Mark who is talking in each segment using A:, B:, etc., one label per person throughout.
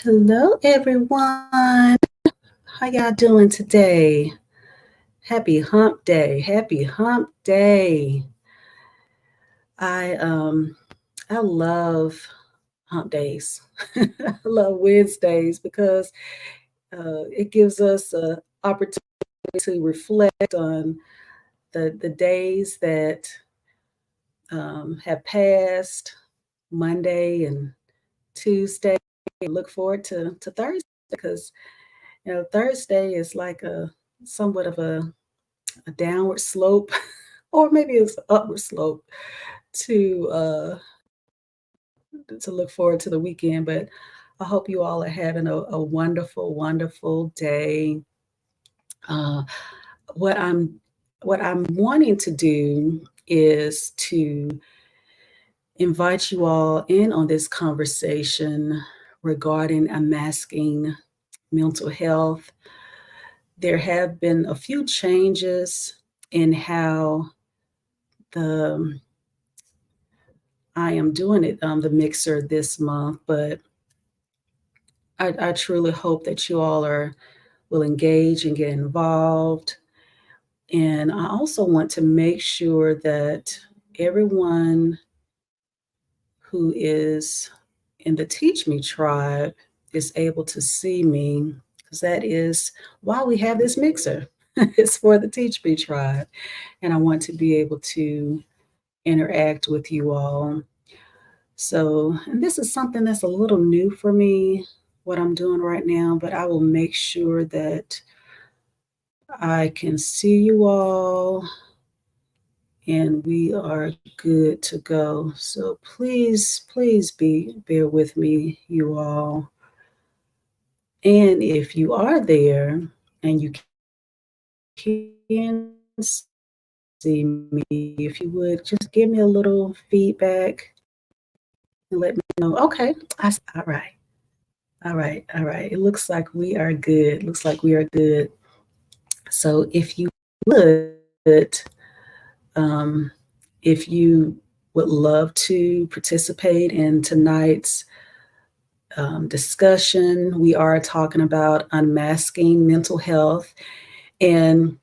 A: Hello, everyone. How y'all doing today? Happy Hump Day. Happy Hump Day. I um I love hump days. I love Wednesdays because it gives us an opportunity to reflect on the days that have passed, Monday and Tuesday. Look forward to Thursday because Thursday is like a somewhat of a downward slope, or maybe it's an upward slope to to look forward to the weekend. But I hope you all are having a wonderful, wonderful day. Uh, what I'm what I'm wanting to do is to invite you all in on this conversation regarding unmasking mental health. There have been a few changes in how the I am doing it, the mixer this month, but I truly hope that you all will engage and get involved. And I also want to make sure that everyone who is in the Teach Me tribe is able to see me, because that is why we have this mixer. It's for the Teach Me tribe. And I want to be able to interact with you all. So, and this is something that's a little new for me, what I'm doing right now, but I will make sure that I can see you all and we are good to go. So please, please bear with me, you all. And if you are there and you can see me, if you would just give me a little feedback and let me know. Okay, all right. All right, all right. It looks like we are good. Looks like we are good. So would, um, if you would love to participate in tonight's discussion, we are talking about unmasking mental health. And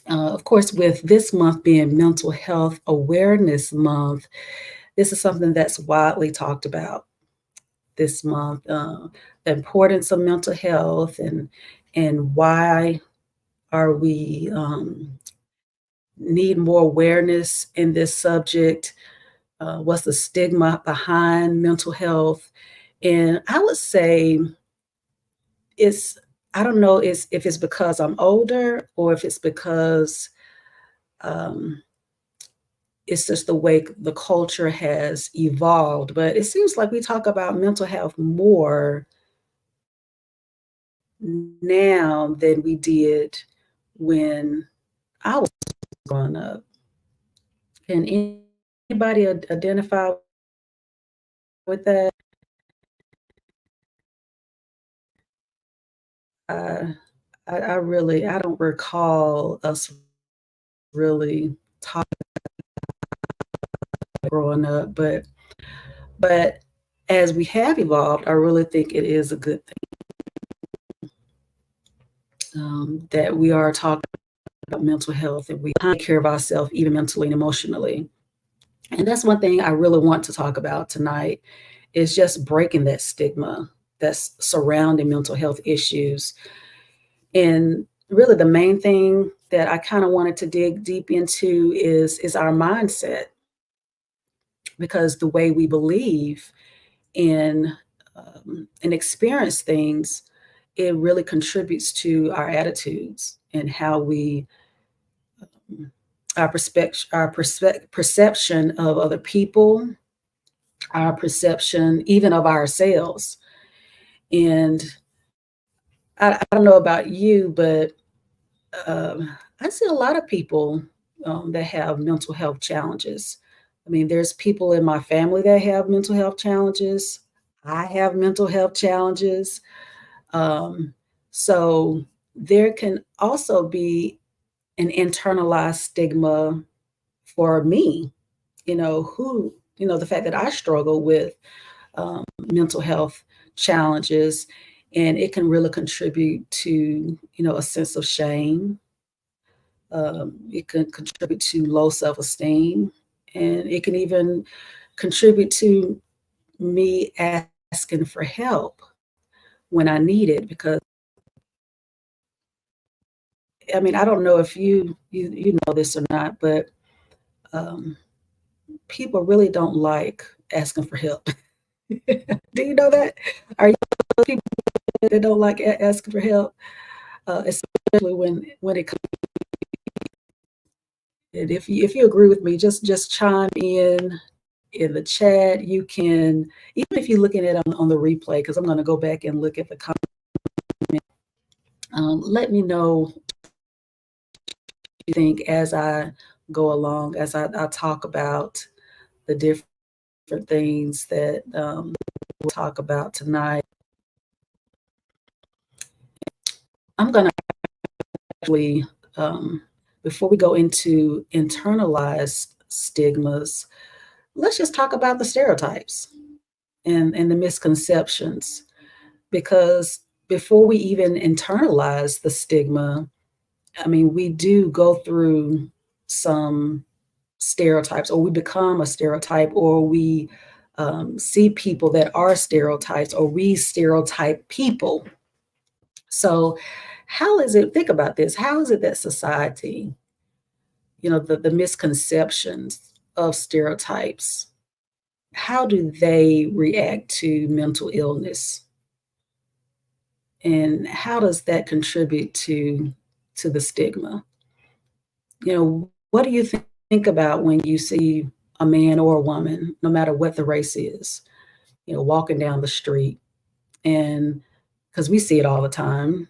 A: of course, with this month being Mental Health Awareness Month, this is something that's widely talked about this month, the importance of mental health and why are we need more awareness in this subject. What's the stigma behind mental health? And I would say it's I don't know if it's because I'm older or if it's because um, it's just the way the culture has evolved. But it seems like we talk about mental health more now than we did when I was growing up. Can anybody identify with that? Uh, I don't recall us really talking growing up, but as we have evolved, I really think it is a good thing that we are talking about mental health and we take care of ourselves even mentally and emotionally. And that's one thing I really want to talk about tonight is just breaking that stigma that's surrounding mental health issues. And really the main thing that I kind of wanted to dig deep into is our mindset, because the way we believe and experience things, it really contributes to our attitudes and how we perception of other people, our perception even of ourselves. And I don't know about you, but I see a lot of people that have mental health challenges. I mean, there's people in my family that have mental health challenges. I have mental health challenges. Um, so there can also be an internalized stigma for me, the fact that I struggle with mental health challenges, and it can really contribute to, a sense of shame. It can contribute to low self-esteem, and it can even contribute to me asking for help when I need it. Because I mean, I don't know if you know this or not, but um, people really don't like asking for help. Do you know that? Are you people that don't like asking for help, especially when it comes? And if you agree with me, just chime in the chat. You can, even if you're looking at it on the replay, because I'm going to go back and look at the comment. Let me know what you think as I go along, as I talk about the different things that we'll talk about tonight. I'm going to actually, before we go into internalized stigmas, let's just talk about the stereotypes and the misconceptions. Because before we even internalize the stigma, I mean, we do go through some stereotypes, or we become a stereotype, or we see people that are stereotypes, or we stereotype people. So, how is it, think about this, how is it that society, the misconceptions of stereotypes, how do they react to mental illness? And how does that contribute to the stigma? What do you think about when you see a man or a woman, no matter what the race is, walking down the street? And because we see it all the time,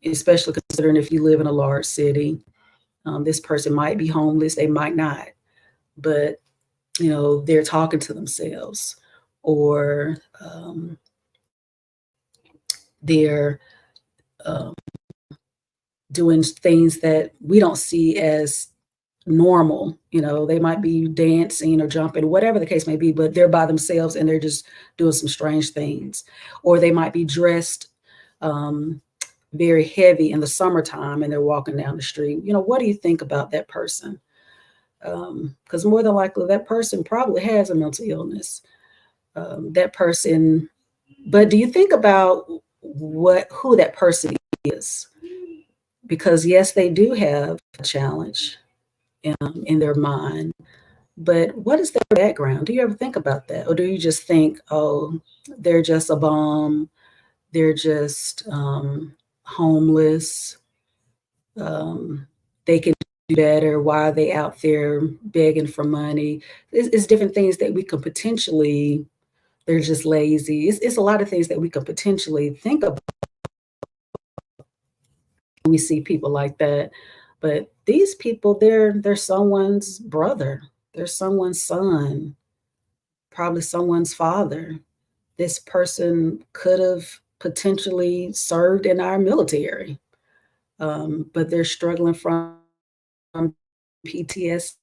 A: especially considering if you live in a large city, this person might be homeless, they might not, but they're talking to themselves, or they're um, doing things that we don't see as normal. They might be dancing or jumping, whatever the case may be, but they're by themselves and they're just doing some strange things. Or they might be dressed um, very heavy in the summertime and they're walking down the street. What do you think about that person? Because more than likely, that person probably has a mental illness. That person, but do you think about who that person is? Because yes, they do have a challenge in their mind, but what is their background? Do you ever think about that? Or do you just think, oh, they're just a bum, they're just homeless, um, they can do better, why are they out there begging for money? It's different things that we could potentially, they're just lazy. It's a lot of things that we could potentially think about when we see people like that. But these people, they're someone's brother, they're someone's son, probably someone's father. This person could have potentially served in our military, but they're struggling from PTSD.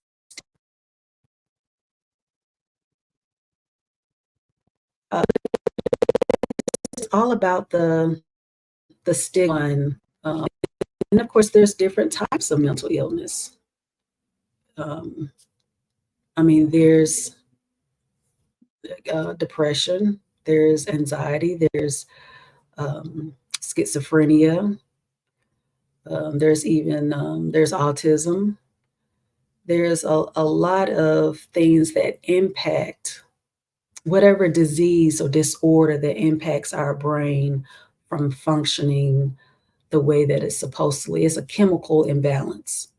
A: It's all about the stigma, and of course, there's different types of mental illness. Um, I mean, there's depression, there's anxiety, there's schizophrenia, there's autism. There's a lot of things that impact whatever disease or disorder that impacts our brain from functioning the way that it's supposed to. It's a chemical imbalance.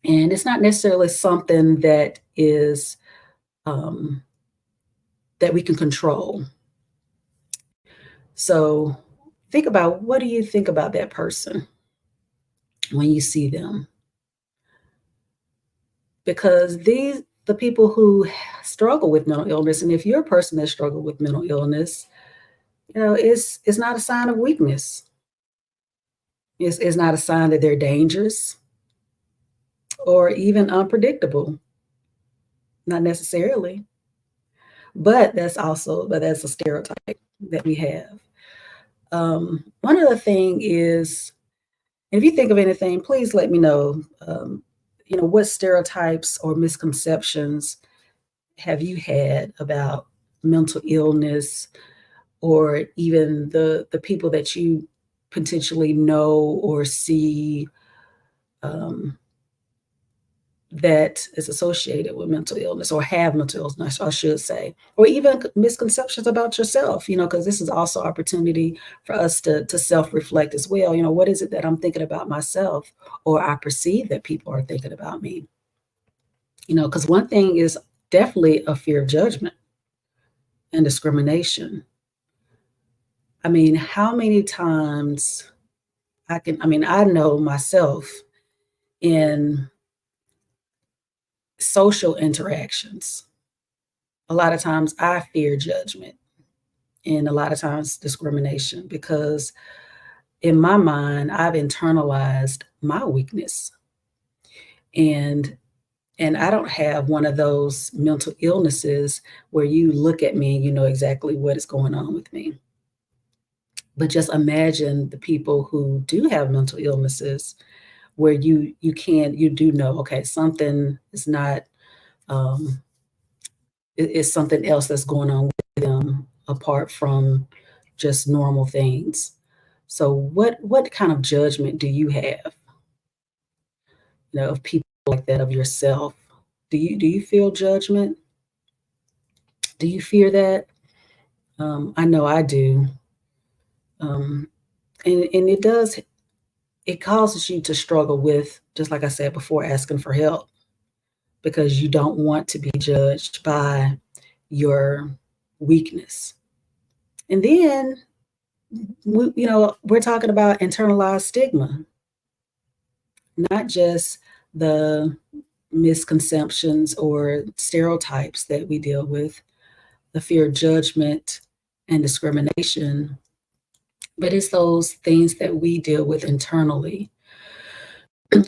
A: And it's not necessarily something that is um, that we can control. So think about, what do you think about that person when you see them? Because the people who struggle with mental illness, and if you're a person that struggled with mental illness, it's not a sign of weakness. It's not a sign that they're dangerous or even unpredictable. Not necessarily. But that's a stereotype. that we have. One other thing is, if you think of anything, please let me know. What stereotypes or misconceptions have you had about mental illness, or even the people that you potentially know or see, um, that is associated with mental illness or have mental illness, I should say, or even misconceptions about yourself, because this is also opportunity for us to self-reflect as well. What is it that I'm thinking about myself, or I perceive that people are thinking about me? Because one thing is definitely a fear of judgment and discrimination. I mean, how many times I know myself in social interactions, a lot of times I fear judgment and a lot of times discrimination because in my mind I've internalized my weakness, and I don't have one of those mental illnesses where you look at me and you know exactly what is going on with me. But just imagine the people who do have mental illnesses where you do know, okay, something is not, um, it's something else that's going on with them apart from just normal things. So what kind of judgment do you have, of people like that, of yourself? Do you feel judgment? Do you fear that? I know I do. Um, and it causes you to struggle with, just like I said before, asking for help because you don't want to be judged by your weakness. And then we're talking about internalized stigma, not just the misconceptions or stereotypes that we deal with, the fear of judgment and discrimination, but it's those things that we deal with internally.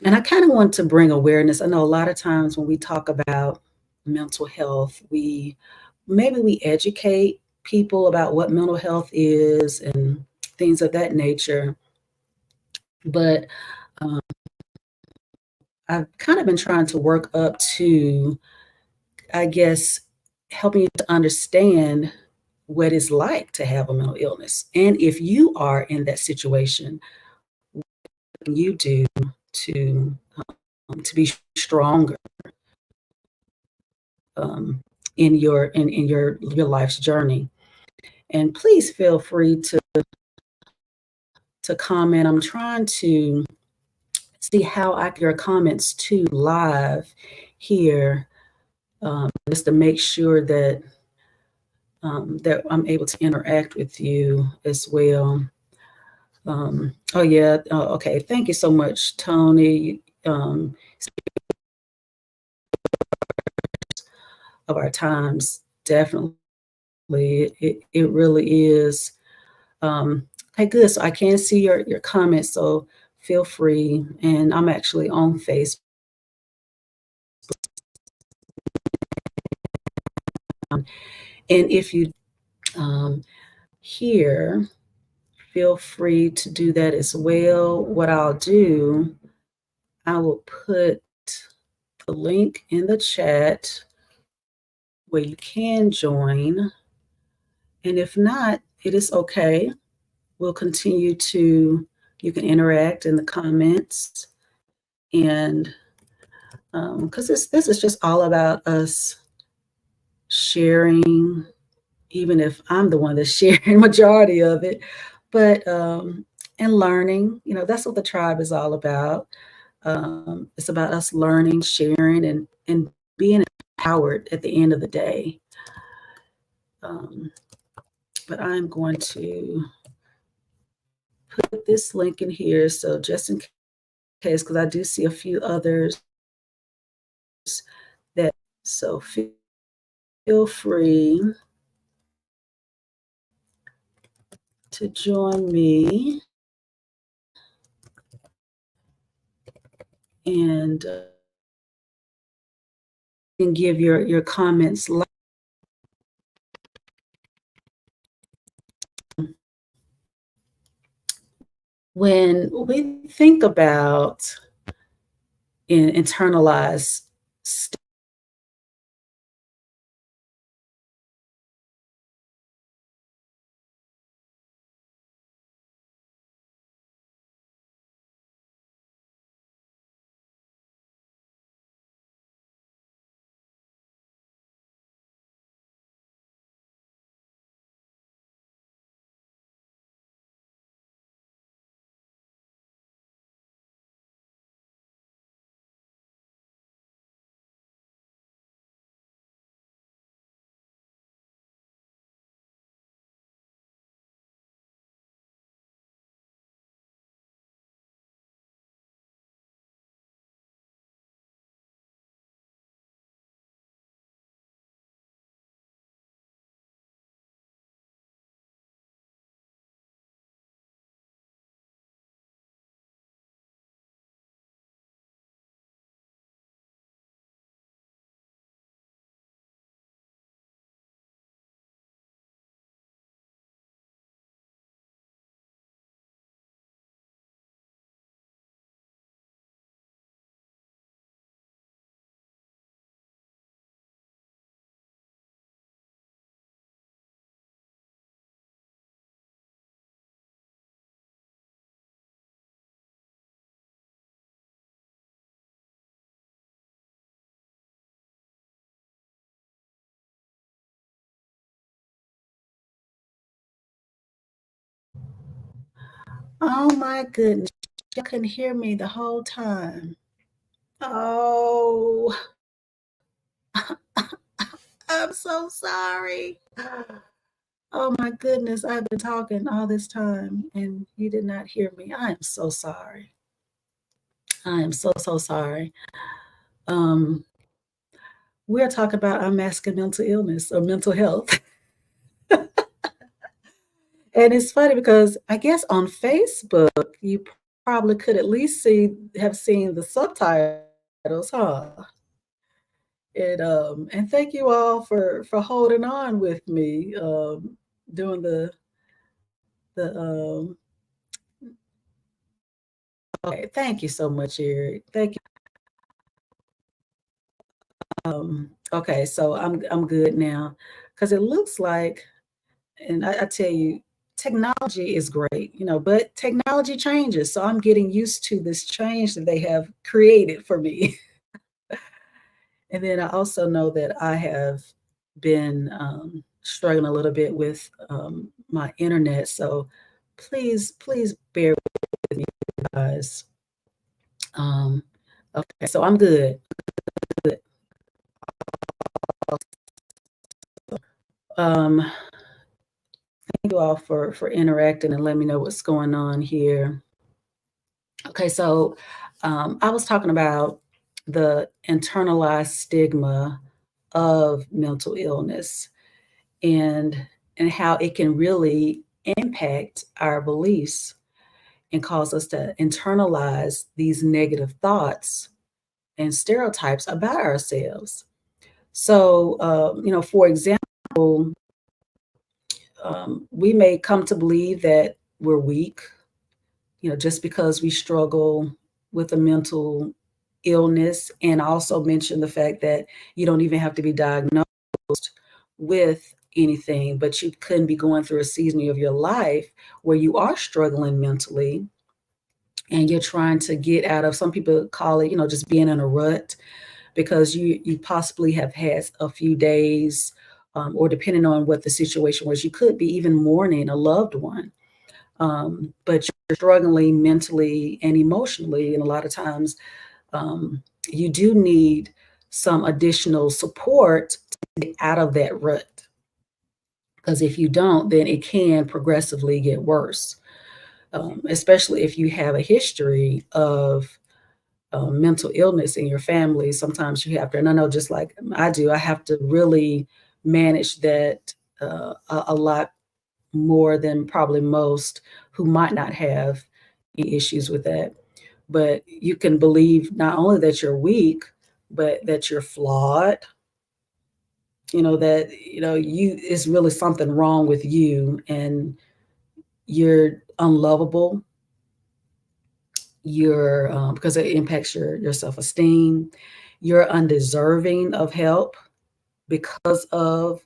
A: And I kind of want to bring awareness. I know a lot of times when we talk about mental health, we educate people about what mental health is and things of that nature. But um, I've kind of been trying to work up to, I guess, helping you to understand what it's like to have a mental illness. And if you are in that situation, what can you do to to be stronger um, in your life's journey? And please feel free to comment. I'm trying to see how I can your comments too live here, just to make sure that I'm able to interact with you as well. Oh yeah. Oh, okay. Thank you so much, Tony. Of our times, definitely, it really is. Um, okay, good. So I can see your comments. So feel free. And I'm actually on Facebook. And if you um, here, feel free to do that as well. What I'll do, I will put the link in the chat where you can join. And if not, it is okay. We'll continue to, you can interact in the comments. And because this is just all about us sharing, even if I'm the one that's sharing majority of it, but and learning. That's what the tribe is all about. It's about us learning, sharing, and being empowered at the end of the day. Um, but I'm going to put this link in here, so just in case, because I do see a few others that, so feel free to join me and give your comments. When we think about internalized Oh my goodness, you couldn't hear me the whole time. Oh, I'm so sorry. Oh my goodness, I've been talking all this time and you did not hear me. I am so sorry. I am so, so sorry. Um, we're talking about unmasking mental illness or mental health. And it's funny because I guess on Facebook, you probably could at least have seen the subtitles, huh? And thank you all for holding on with me during the. Okay, thank you so much, Eric. Thank you. Okay, so I'm good now because it looks like, and I tell you, technology is great, but technology changes. So I'm getting used to this change that they have created for me. And then I also know that I have been struggling a little bit with my internet. So please bear with me, guys. Um, okay, so I'm good. Good. Thank you all for interacting and let me know what's going on here. Okay, so I was talking about the internalized stigma of mental illness and and how it can really impact our beliefs and cause us to internalize these negative thoughts and stereotypes about ourselves. So, for example, we may come to believe that we're weak, just because we struggle with a mental illness. And I also mentioned the fact that you don't even have to be diagnosed with anything, but you couldn't be going through a season of your life where you are struggling mentally and you're trying to get out of, some people call it, just being in a rut because you possibly have had a few days, or depending on what the situation was, you could be even mourning a loved one, but you're struggling mentally and emotionally, and a lot of times you do need some additional support to get out of that rut. Because if you don't, then it can progressively get worse, especially if you have a history of mental illness in your family. Sometimes you have to, and I know just like I do, I have to really manage that a lot more than probably most who might not have any issues with that. But you can believe not only that you're weak, but that you're flawed, that, you is really something wrong with you and you're unlovable. You're because it impacts your self-esteem. You're undeserving of help because of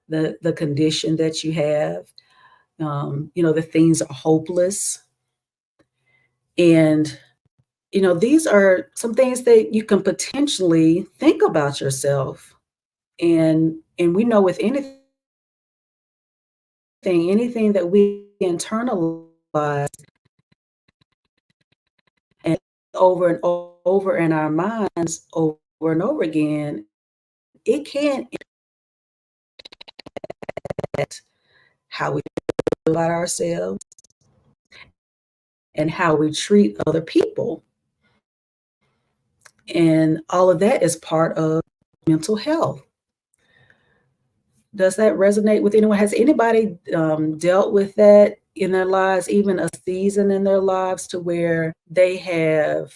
A: the condition that you have. The things are hopeless. And these are some things that you can potentially think about yourself. And we know with anything that we internalize and over and over in our minds over and over again, it can impact how we feel about ourselves and how we treat other people. And all of that is part of mental health. Does that resonate with anyone? Has anybody dealt with that in their lives, even a season in their lives to where they have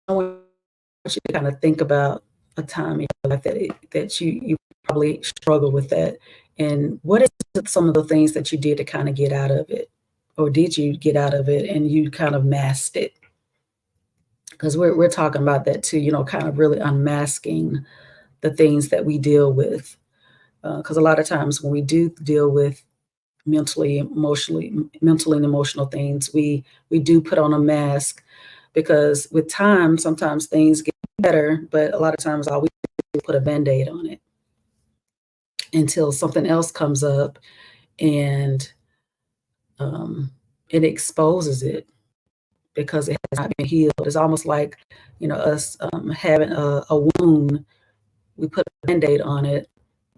A: I want you to kind of think about a time in your life that you probably struggle with that, and what is some of the things that you did to kind of get out of it, or did you get out of it and you kind of masked it? Because we're talking about that too, kind of really unmasking the things that we deal with. Because a lot of times when we do deal with mental and emotional things, we do put on a mask because with time, sometimes things get better, but a lot of times all we do is put a band-aid on it until something else comes up and um, it exposes it because it has not been healed. It's almost like, us having a wound. We put a band-aid on it,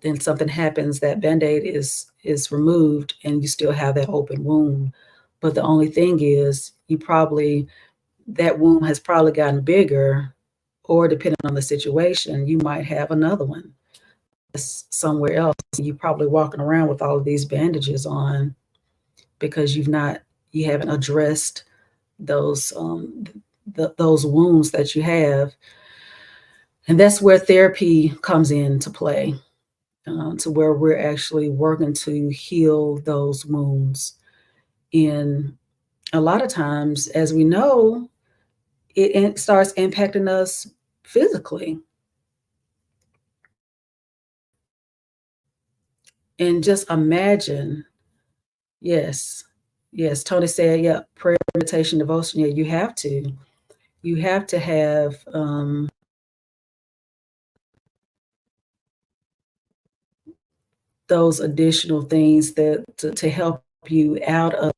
A: then something happens, that band-aid is removed and you still have that open wound. But the only thing is that wound has probably gotten bigger, or depending on the situation, you might have another one that's somewhere else. You're probably walking around with all of these bandages on because you haven't addressed those those wounds that you have. And that's where therapy comes into play, to where we're actually working to heal those wounds. And a lot of times, as we know, it starts impacting us physically. And just imagine, yes, yes, Tony said, yeah, prayer, meditation, devotion. Yeah, you have to. You have to have those additional things to help you out of.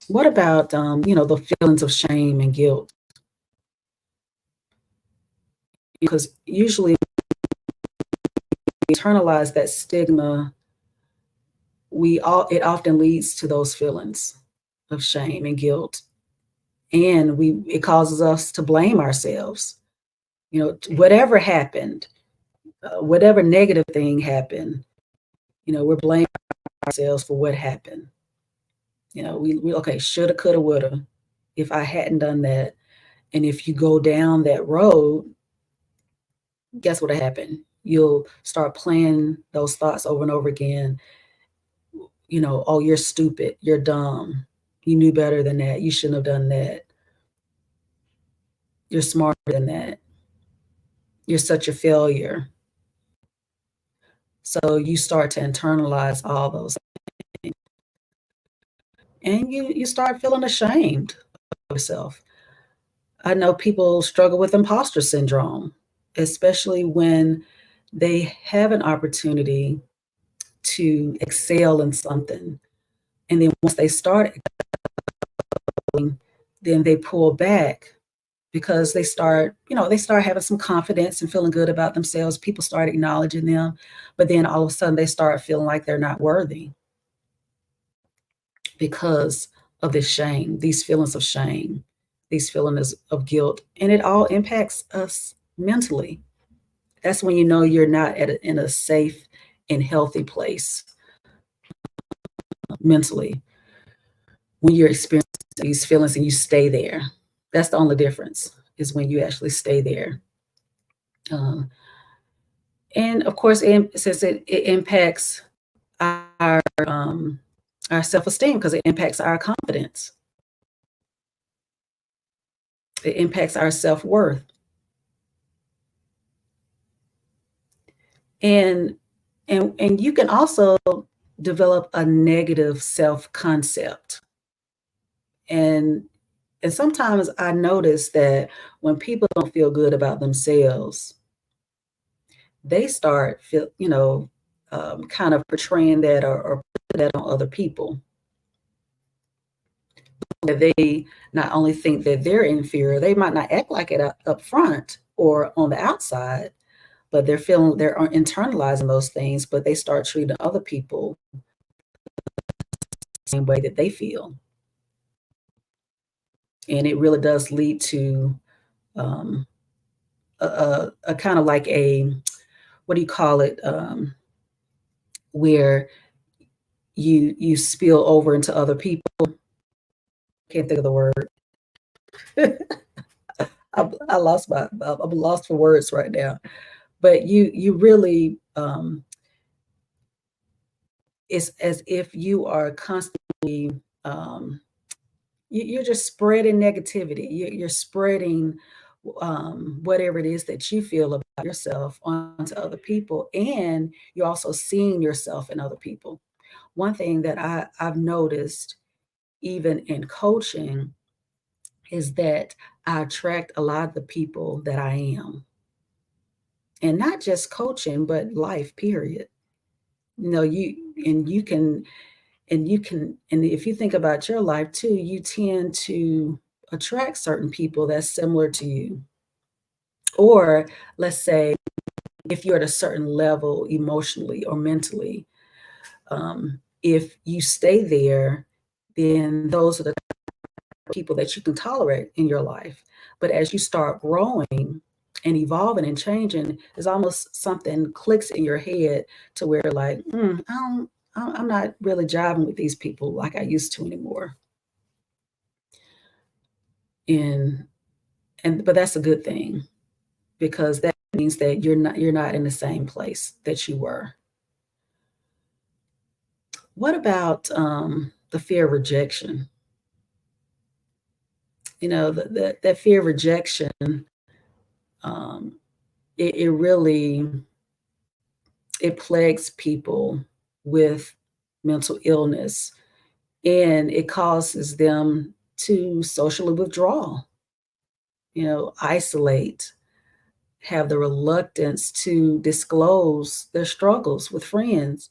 A: What about the feelings of shame and guilt? Because usually we internalize that stigma, it often leads to those feelings of shame and guilt, and it causes us to blame ourselves. Whatever happened, whatever negative thing happened, we're blaming ourselves for what happened. We okay, shoulda, coulda, woulda. If I hadn't done that, and if you go down that road, guess what happened? You'll start playing those thoughts over and over again. Oh, you're stupid, you're dumb, you knew better than that, you shouldn't have done that, you're smarter than that, you're such a failure. So you start to internalize all those things, and you start feeling ashamed of yourself. I know people struggle with imposter syndrome, especially when they have an opportunity to excel in something. And then once they start excelling, then they pull back because they start having some confidence and feeling good about themselves. People start acknowledging them, but then all of a sudden they start feeling like they're not worthy because of this shame, these feelings of shame, these feelings of guilt, and it all impacts us mentally. That's when you know you're not in a safe and healthy place. mentally when you're experiencing these feelings and you stay there. That's the only difference is when you actually stay there. Um, and of course, since it impacts um, our self-esteem because it impacts our confidence, it impacts our self-worth, and and you can also develop a negative self-concept. And and sometimes I notice that when people don't feel good about themselves, they start kind of portraying that or putting that on other people. That they not only think that they're inferior, they might not act like it up front or on the outside, but they're internalizing those things, but they start treating other people the same way that they feel. And it really does lead to um, a kind of like a, what do you call it, where you spill over into other people. Can't think of the word. I lost I'm lost for words right now. But you really it's as if you are constantly um, you're just spreading negativity. You're spreading whatever it is that you feel about yourself onto other people, and you're also seeing yourself in other people. One thing that I've noticed, even in coaching, is that I attract a lot of the people that I am, and not just coaching, but life. Period. You and you can and if you think about your life too, you tend to attract certain people that's similar to you. Or let's say if you're at a certain level emotionally or mentally, if you stay there, then those are the people that you can tolerate in your life. But as you start growing and evolving and changing, it's almost something clicks in your head to where like, I'm not really jiving with these people like I used to anymore. And but that's a good thing because that means that you're not in the same place that you were. What about the fear of rejection? That fear of rejection, um, it really it plagues people with mental illness, and it causes them to socially withdraw, isolate, have the reluctance to disclose their struggles with friends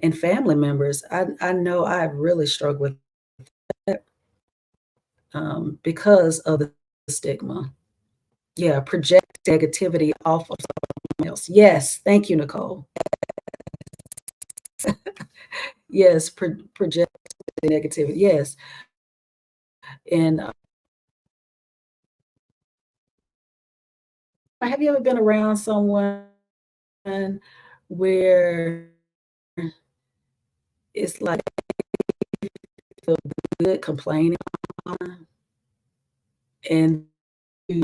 A: and family members. I know I've really struggled with that because of the stigma. Yeah, project negativity off of someone else. Yes, thank you, Nicole. Yes, project negativity. Yes, and have you ever been around someone where it's like feel good complaining and you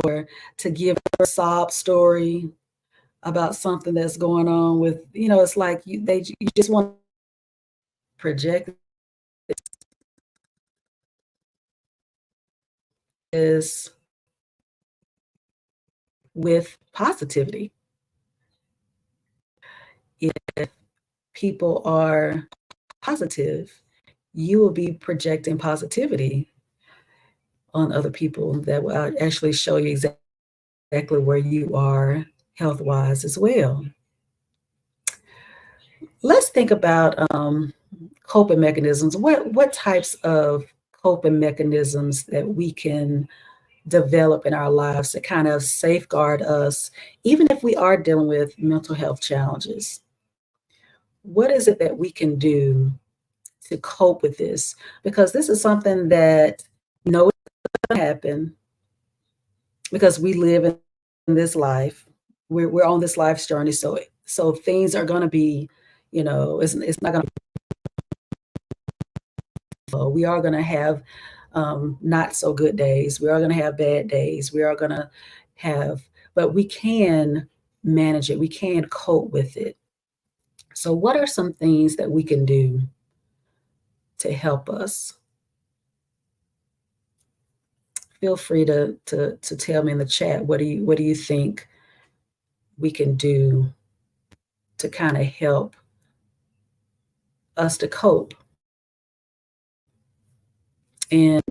A: or to give a sob story about something that's going on with, it's like you just want to project this with positivity. If people are positive, you will be projecting positivity on other people that will actually show you exactly where you are health wise as well. Let's think about coping mechanisms. What types of coping mechanisms that we can develop in our lives to kind of safeguard us, even if we are dealing with mental health challenges? What is it that we can do to cope with this? Because this is something that know it's going to happen because we live in this life. We're on this life's journey, so So things are going to be, it's not going to. We are going to have not so good days. We are going to have bad days. We are going to have, but we can manage it. We can cope with it. So, what are some things that we can do to help us? Feel free to tell me in the chat. What do you think we can do to kind of help us to cope? And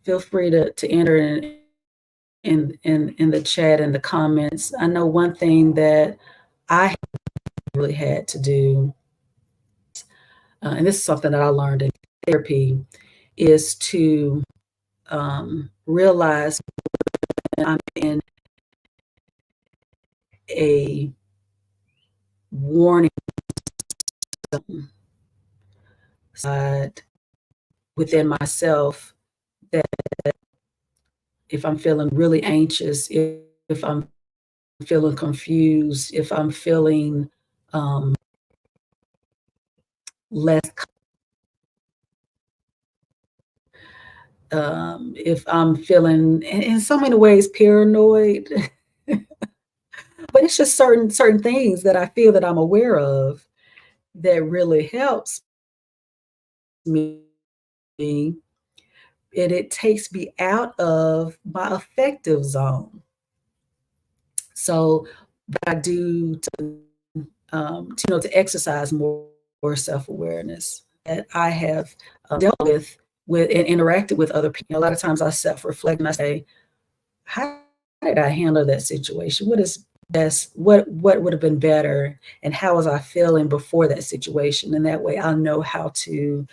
A: feel free to enter in the chat and the comments. I know one thing that I really had to do, and this is something that I learned in therapy, is to realize when I'm in a warning side within myself, that if I'm feeling really anxious, if I'm feeling confused, if I'm feeling um, less, if I'm feeling in so many ways paranoid, but it's just certain things that I feel that I'm aware of that really helps me, and it takes me out of my affective zone. So what I do to exercise more self-awareness that I have dealt with and interacted with other people. A lot of times I self-reflect and I say, how did I handle that situation? What is best? What would have been better? And how was I feeling before that situation? And that way I'll know how to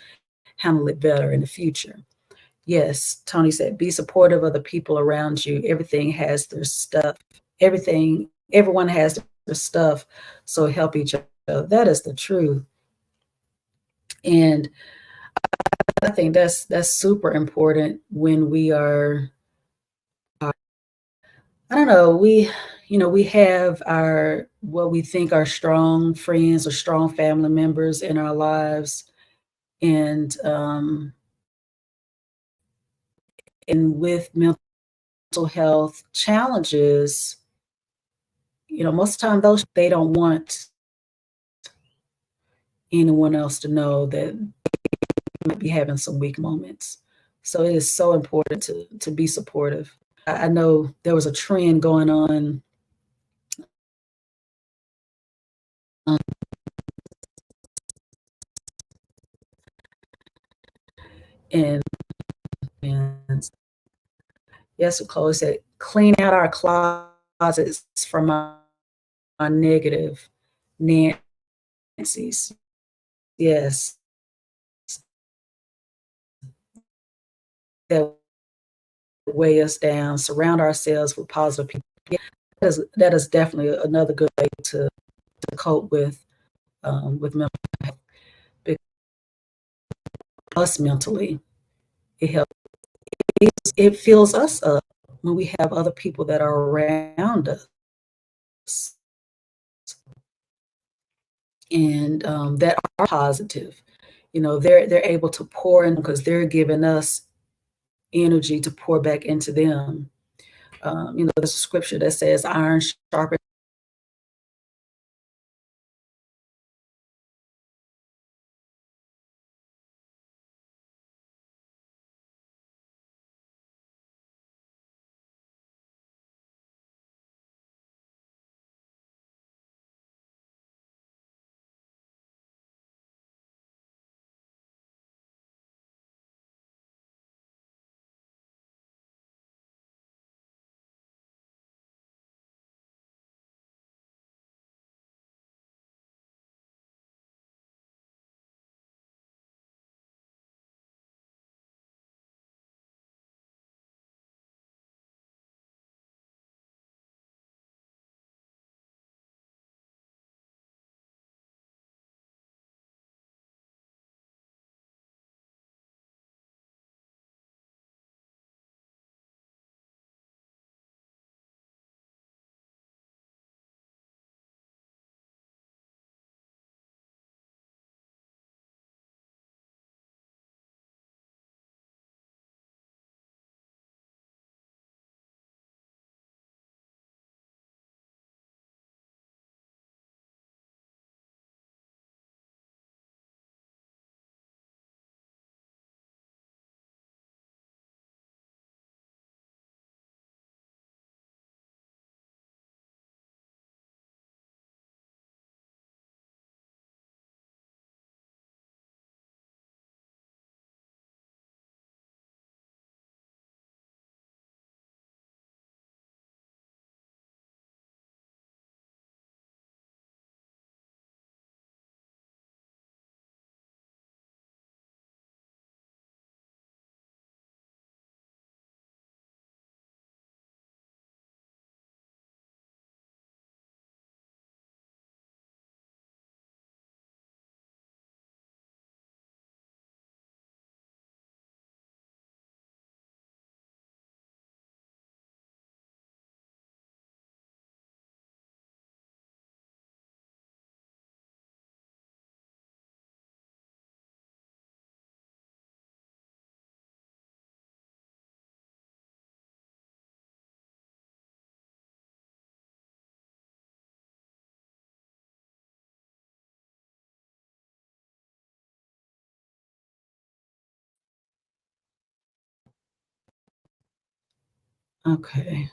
A: handle it better in the future. Yes, Tony said, be supportive of the people around you. Everything has their stuff. Everyone has their stuff. So help each other. That is the truth. And I think that's super important when we are, I don't know, we have our what we think are strong friends or strong family members in our lives. And with mental health challenges, most of the time those they don't want anyone else to know that they might be having some weak moments. So it is so important to be supportive. I know there was a trend going on, um, and, and yes, Chloe said, clean out our closets from our negative Nancy's. Yes, that weigh us down. Surround ourselves with positive people. Yeah, that is definitely another good way to cope with mental health. Because us mentally, it helps. It fills us up when we have other people that are around us, and that are positive. They're able to pour in because they're giving us energy to pour back into them. There's a scripture that says, "Iron sharpens." Okay.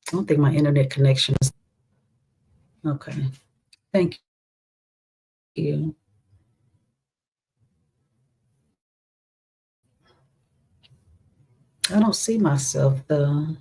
A: I don't think my internet connection is okay. Thank you. I don't see myself the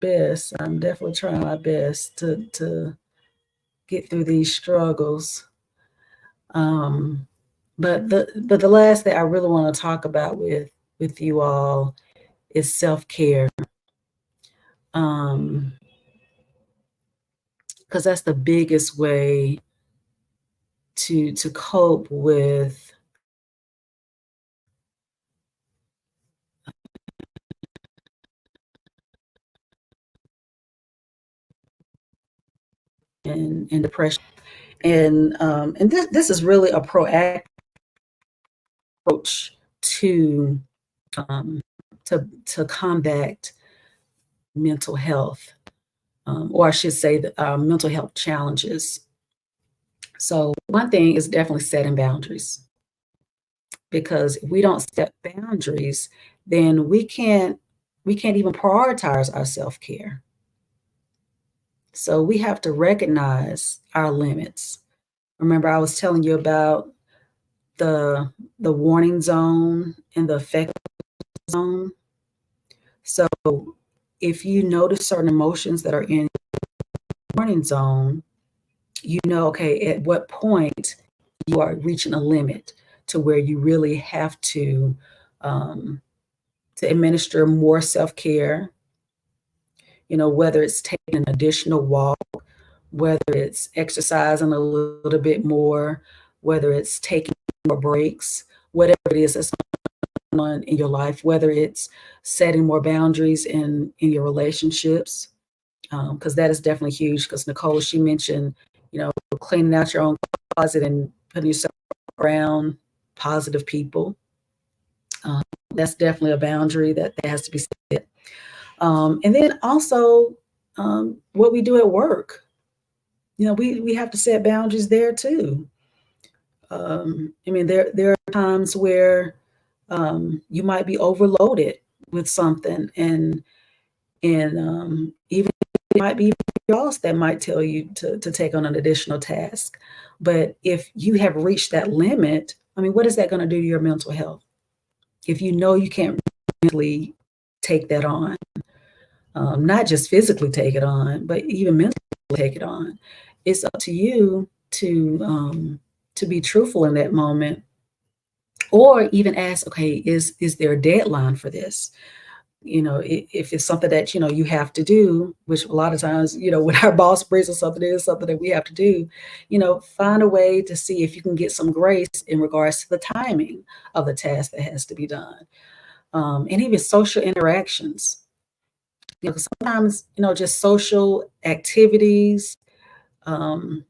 A: best. I'm definitely trying my best to get through these struggles. Um, but the last thing I really want to talk about with you all is self-care. Um, because that's the biggest way to cope with and depression. And this is really a proactive approach to um, to combat mental health, or I should say, mental health challenges. So one thing is definitely setting boundaries, because if we don't set boundaries, then we can't even prioritize our self care. So we have to recognize our limits. Remember, I was telling you about the the warning zone and the effect zone. So if you notice certain emotions that are in the warning zone, you know, okay, at what point you are reaching a limit to where you really have um, to administer more self care. You know, whether it's taking an additional walk, whether it's exercising a little bit more, whether it's taking more breaks, whatever it is that's going on in your life, whether it's setting more boundaries in your relationships, because that is definitely huge. Because Nicole, she mentioned, you know, cleaning out your own closet and putting yourself around positive people. Um, that's definitely a boundary that has to be set. And then also, what we do at work. You know, we have to set boundaries there too. I mean, there are times where you might be overloaded with something, and even it might be your boss that might tell you to take on an additional task. But if you have reached that limit, I mean, what is that going to do to your mental health? If you know you can't really take that on, not just physically take it on, but even mentally take it on, it's up to you to be truthful in that moment, or even ask, okay, is there a deadline for this? You know, if it's something that you have to do, which a lot of times, when our boss brings us something, it is something that we have to do. Find a way to see if you can get some grace in regards to the timing of the task that has to be done, and even social interactions. 'Cause sometimes, just social activities, um,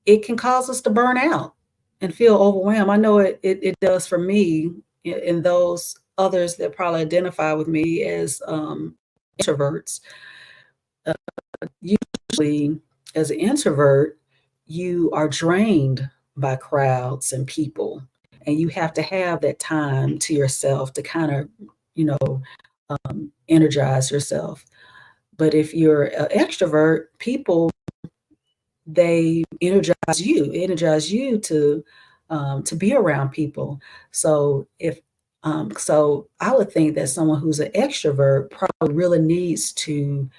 A: it can cause us to burn out and feel overwhelmed. I know it does for me, and those others that probably identify with me as introverts. Uh, Usually, as an introvert, you are drained by crowds and people, and you have to have that time to yourself to kind of, you know, energize yourself. But if you're an extrovert, people, they energize you to be around people. So so I would think that someone who's an extrovert probably really needs to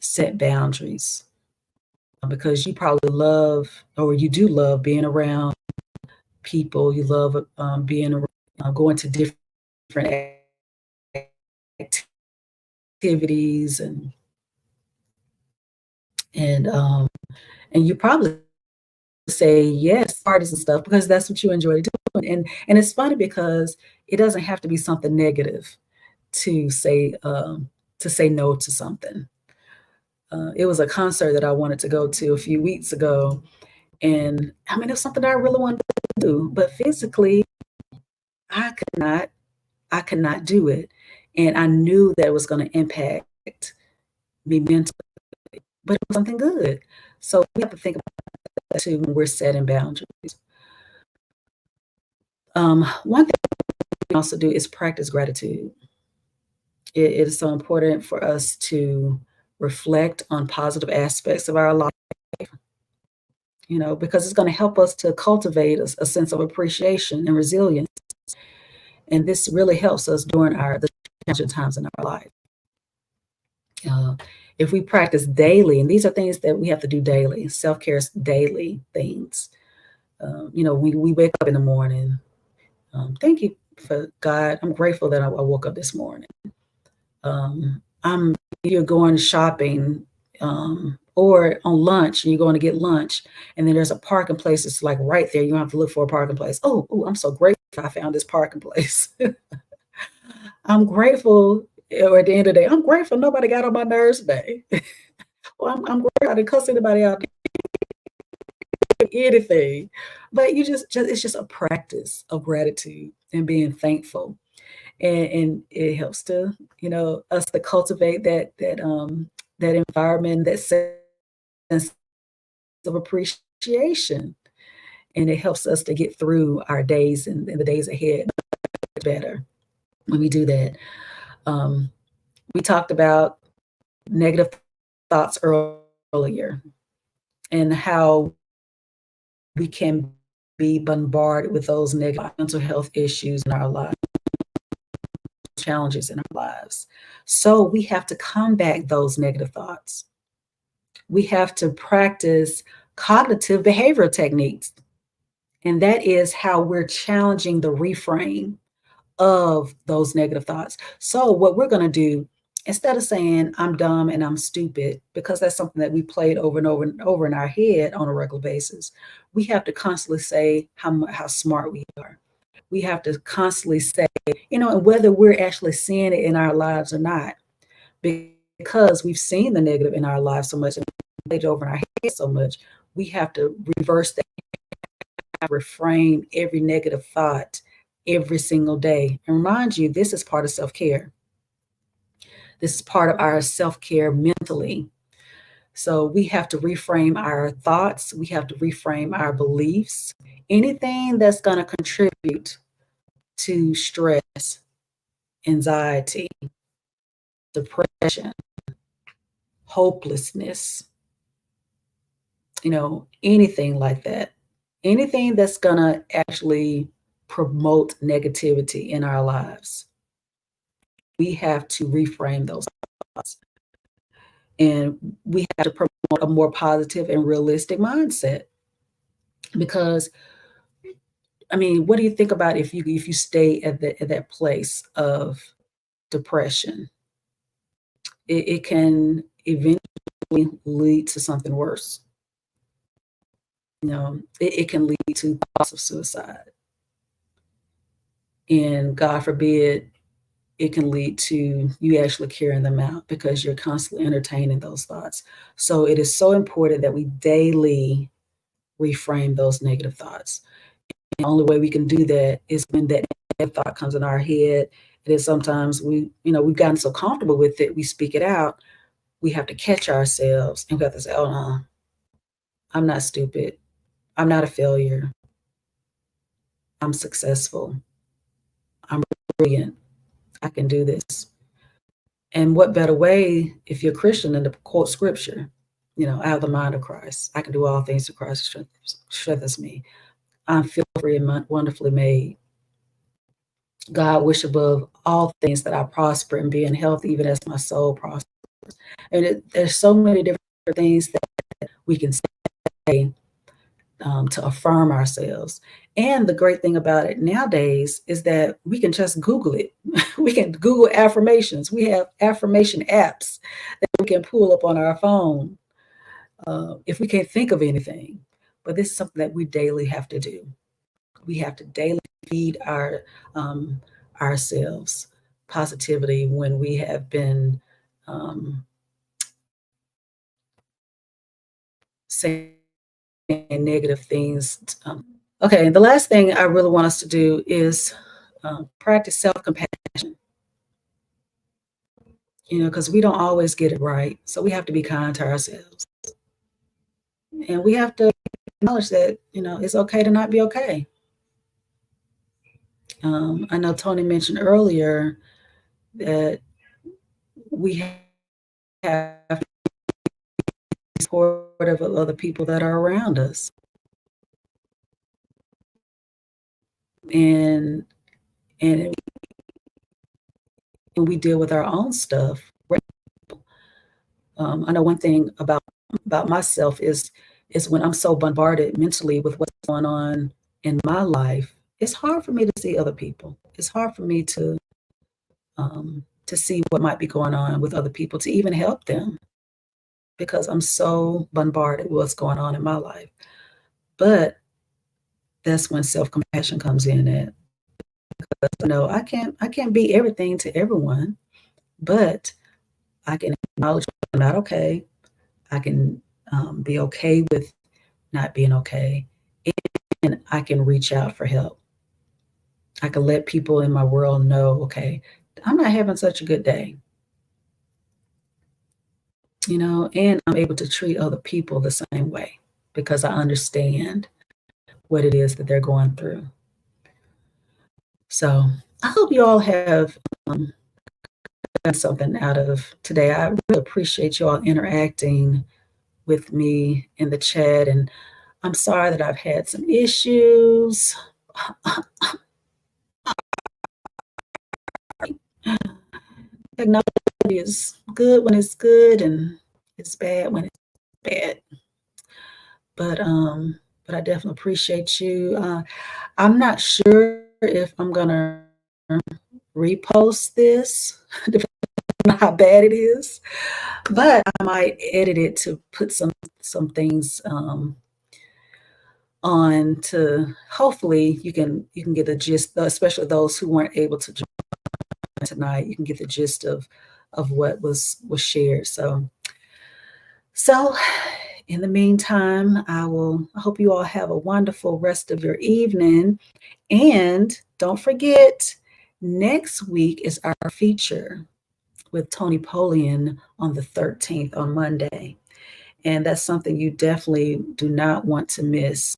A: set boundaries, because you probably love, or you do love being around people. You love being around, going to different activities, and and you probably say yes, parties and stuff, because that's what you enjoy doing. And it's funny because it doesn't have to be something negative to say no to something. It was a concert that I wanted to go to a few weeks ago, and I mean, it was something that I really wanted to do, but physically, I could not. I could not do it, and I knew that it was going to impact me mentally, but it was something good. So we have to think about that too when we're setting boundaries. One thing we can also do is practice gratitude. It is so important for us to reflect on positive aspects of our life, because it's going to help us to cultivate a sense of appreciation and resilience. And this really helps us during the challenging times in our life. Uh, if we practice daily, and these are things that we have to do daily, self care is daily things. We wake up in the morning. Thank you for God. I'm grateful that I woke up this morning. I'm You're going shopping, or on lunch, and you're going to get lunch, and then there's a parking place. It's like right there. You don't have to look for a parking place. Oh, I'm so grateful I found this parking place. I'm grateful, or at the end of the day, I'm grateful nobody got on my nerves today. Well, I'm grateful I didn't cuss anybody out, anything. But it's just a practice of gratitude and being thankful, and it helps to us to cultivate that environment, that sense of appreciation, and it helps us to get through our days and the days ahead better when we do that. Um, we talked about negative thoughts earlier, and how we can be bombarded with those negative mental health issues in our lives, challenges in our lives. So we have to combat those negative thoughts. We have to practice cognitive behavioral techniques. And that is how we're challenging the reframe of those negative thoughts. So, what we're going to do, instead of saying, I'm dumb and I'm stupid, because that's something that we played over and over and over in our head on a regular basis, we have to constantly say how smart we are. We have to constantly say, and whether we're actually seeing it in our lives or not, because we've seen the negative in our lives so much and played it over in our head so much, we have to reverse that, reframe every negative thought every single day. And remind you, this is part of self care. This is part of our self care mentally. So we have to reframe our thoughts, we have to reframe our beliefs. Anything that's going to contribute to stress, anxiety, depression, hopelessness, anything like that. Anything that's going to actually promote negativity in our lives, we have to reframe those thoughts. And we have to promote a more positive and realistic mindset. Because, I mean, what do you think about if you stay at that place of depression? It can eventually lead to something worse. It can lead to thoughts of suicide. And God forbid, it can lead to you actually carrying them out because you're constantly entertaining those thoughts. So it is so important that we daily reframe those negative thoughts. And the only way we can do that is when that negative thought comes in our head. It is sometimes we've gotten so comfortable with it, we speak it out. We have to catch ourselves and we have to say, oh no, I'm not stupid. I'm not a failure. I'm successful. I'm brilliant. I can do this. And what better way, if you're a Christian, than to quote scripture? I have the mind of Christ. I can do all things through Christ who strengthens me. I'm fearfully and wonderfully made. God wish above all things that I prosper and be in health, even as my soul prospers. And there's so many different things that we can say to affirm ourselves. And the great thing about it nowadays is that we can just Google it. We can Google affirmations. We have affirmation apps that we can pull up on our phone if we can't think of anything. But this is something that we daily have to do. We have to daily feed ourselves positivity when we have been um, saying negative things. Okay, the last thing I really want us to do is practice self compassion, because we don't always get it right. So we have to be kind to ourselves. And we have to acknowledge that, it's okay to not be okay. I know Tony mentioned earlier that we have to be supportive of other people that are around us. And and when we deal with our own stuff, I know one thing about myself is when I'm so bombarded mentally with what's going on in my life, it's hard for me to see other people. It's hard for me to see what might be going on with other people, to even help them, because I'm so bombarded with what's going on in my life. But that's when self-compassion comes in at. I can't be everything to everyone, but I can acknowledge when I'm not okay. I can be okay with not being okay, and I can reach out for help. I can let people in my world know, okay, I'm not having such a good day, and I'm able to treat other people the same way because I understand what it is that they're going through. So I hope you all have done something out of today. I really appreciate you all interacting with me in the chat, and I'm sorry that I've had some issues. Technology is good when it's good, and it's bad when it's bad. But I definitely appreciate you. I'm not sure if I'm gonna repost this, depending on how bad it is, but I might edit it to put some things on, to hopefully you can get the gist, especially those who weren't able to join tonight. You can get the gist of what was shared. So in the meantime, I hope you all have a wonderful rest of your evening. And don't forget, next week is our feature with Tony Polian on the 13th, on Monday. And that's something you definitely do not want to miss,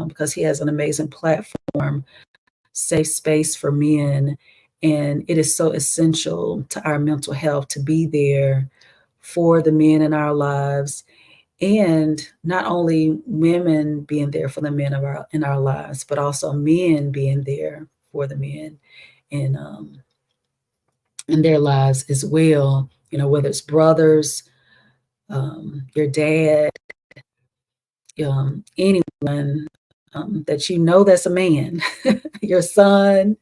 A: because he has an amazing platform, Safe Space for Men. And it is so essential to our mental health to be there for the men in our lives, and not only women being there for the men in our lives, but also men being there for the men in in their lives as well. Whether it's brothers, your dad, anyone that that's a man, your son.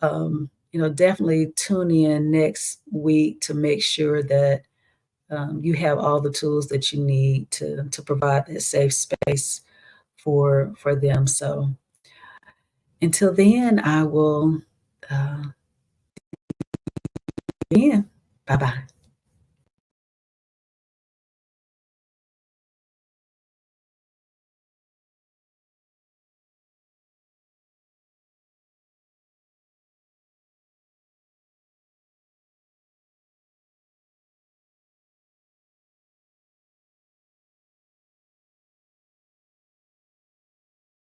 A: Definitely tune in next week to make sure that you have all the tools that you need to provide that safe space for them. So until then, I will. Uh, Bye bye.